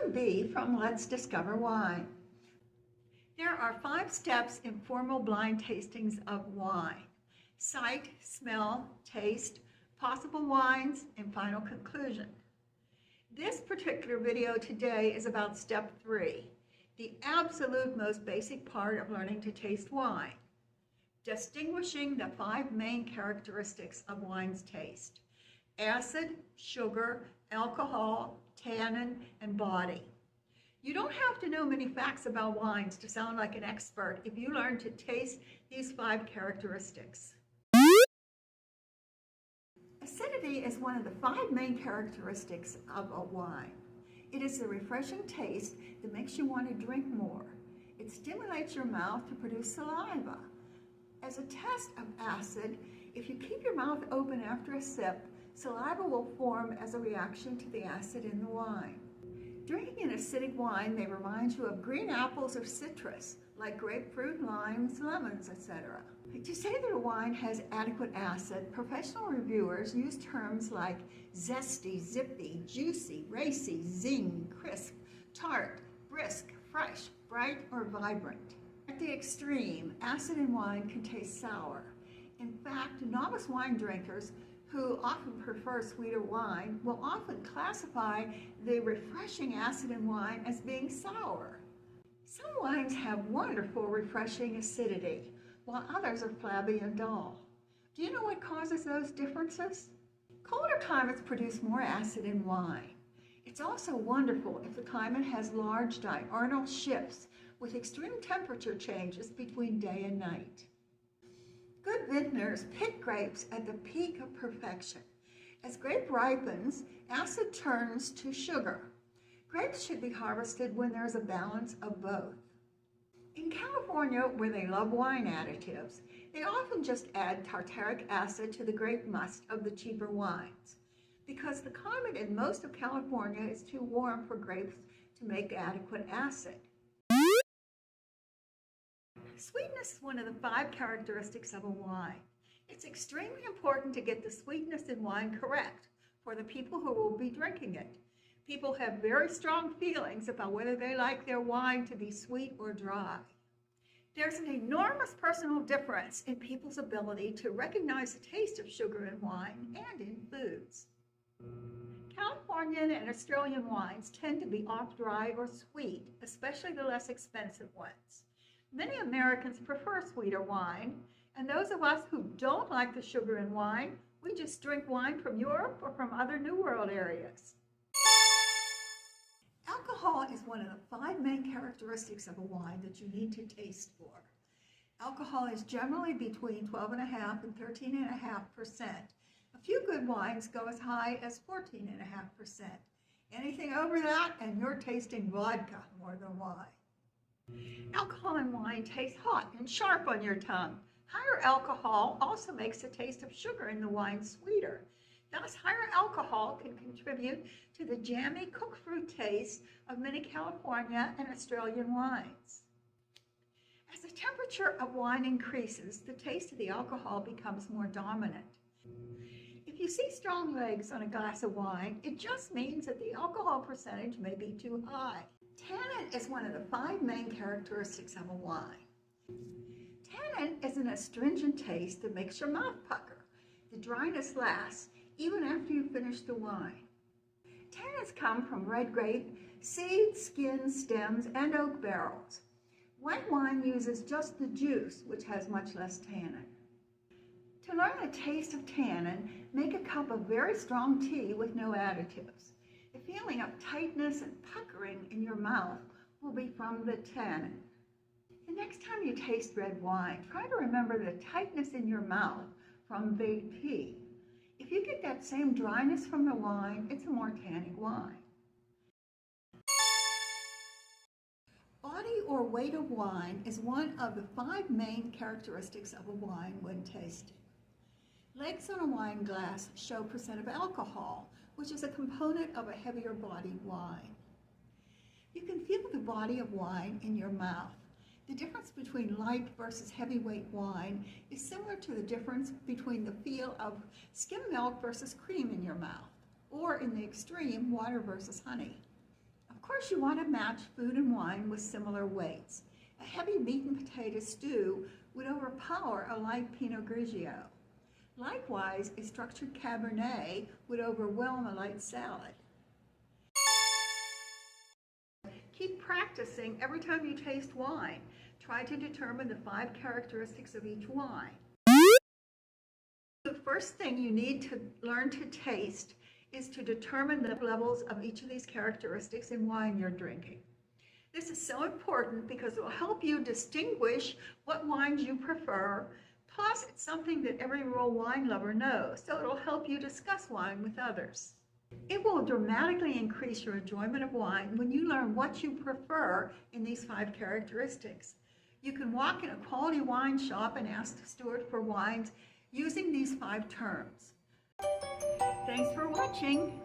I'm Bea from Let's Discover Wine. There are 5 steps in formal blind tastings of wine: sight, smell, taste, possible wines, and final conclusion. This particular video today is about step 3, the absolute most basic part of learning to taste wine: distinguishing the 5 main characteristics of wine's taste: acid, sugar, alcohol, tannin, and body. You don't have to know many facts about wines to sound like an expert if you learn to taste these 5 characteristics. Acidity is one of the 5 main characteristics of a wine. It is the refreshing taste that makes you want to drink more. It stimulates your mouth to produce saliva. As a test of acid, if you keep your mouth open after a sip, saliva will form as a reaction to the acid in the wine. Drinking an acidic wine may remind you of green apples or citrus, like grapefruit, limes, lemons, etc. To say that a wine has adequate acid, professional reviewers use terms like zesty, zippy, juicy, racy, zing, crisp, tart, brisk, fresh, bright, or vibrant. At the extreme, acid in wine can taste sour. In fact, novice wine drinkers who often prefer sweeter wine will often classify the refreshing acid in wine as being sour. Some wines have wonderful refreshing acidity, while others are flabby and dull. Do you know what causes those differences? Colder climates produce more acid in wine. It's also wonderful if the climate has large diurnal shifts with extreme temperature changes between day and night. Good vintners pick grapes at the peak of perfection. As grape ripens, acid turns to sugar. Grapes should be harvested when there's a balance of both. In California, where they love wine additives, they often just add tartaric acid to the grape must of the cheaper wines, because the climate in most of California is too warm for grapes to make adequate acid. Sweetness is one of the 5 characteristics of a wine. It's extremely important to get the sweetness in wine correct for the people who will be drinking it. People have very strong feelings about whether they like their wine to be sweet or dry. There's an enormous personal difference in people's ability to recognize the taste of sugar in wine and in foods. Californian and Australian wines tend to be off dry or sweet, especially the less expensive ones. Many Americans prefer sweeter wine, and those of us who don't like the sugar in wine, we just drink wine from Europe or from other New World areas. Alcohol is one of the 5 main characteristics of a wine that you need to taste for. Alcohol is generally between 12.5% and 13.5%. A few good wines go as high as 14.5%. Anything over that, and you're tasting vodka more than wine. Alcohol in wine tastes hot and sharp on your tongue. Higher alcohol also makes the taste of sugar in the wine sweeter. Thus, higher alcohol can contribute to the jammy cooked fruit taste of many California and Australian wines. As the temperature of wine increases, the taste of the alcohol becomes more dominant. If you see strong legs on a glass of wine, it just means that the alcohol percentage may be too high. Tannin is one of the 5 main characteristics of a wine. Tannin is an astringent taste that makes your mouth pucker. The dryness lasts even after you finish the wine. Tannins come from red grape, seeds, skins, stems, and oak barrels. White wine uses just the juice, which has much less tannin. To learn the taste of tannin, make a cup of very strong tea with no additives. The feeling of tightness and puckering in your mouth will be from the tannin. The next time you taste red wine, try to remember the tightness in your mouth from the tea. If you get that same dryness from the wine, it's a more tannic wine. Body or weight of wine is one of the 5 main characteristics of a wine when tasted. Legs on a wine glass show percent of alcohol, which is a component of a heavier bodied wine. You can feel the body of wine in your mouth. The difference between light versus heavyweight wine is similar to the difference between the feel of skim milk versus cream in your mouth, or in the extreme, water versus honey. Of Of course, you want to match food and wine with similar weights. A heavy meat and potato stew would overpower a light Pinot Grigio. Likewise, a structured Cabernet would overwhelm a light salad. Keep practicing every time you taste wine. Try to determine the 5 characteristics of each wine. The first thing you need to learn to taste is to determine the levels of each of these characteristics in wine you're drinking. This is so important because it will help you distinguish what wines you prefer. Plus, it's something that every real wine lover knows, so it'll help you discuss wine with others. It will dramatically increase your enjoyment of wine when you learn what you prefer in these 5 characteristics. You can walk in a quality wine shop and ask the steward for wines using these 5 terms. Thanks for watching.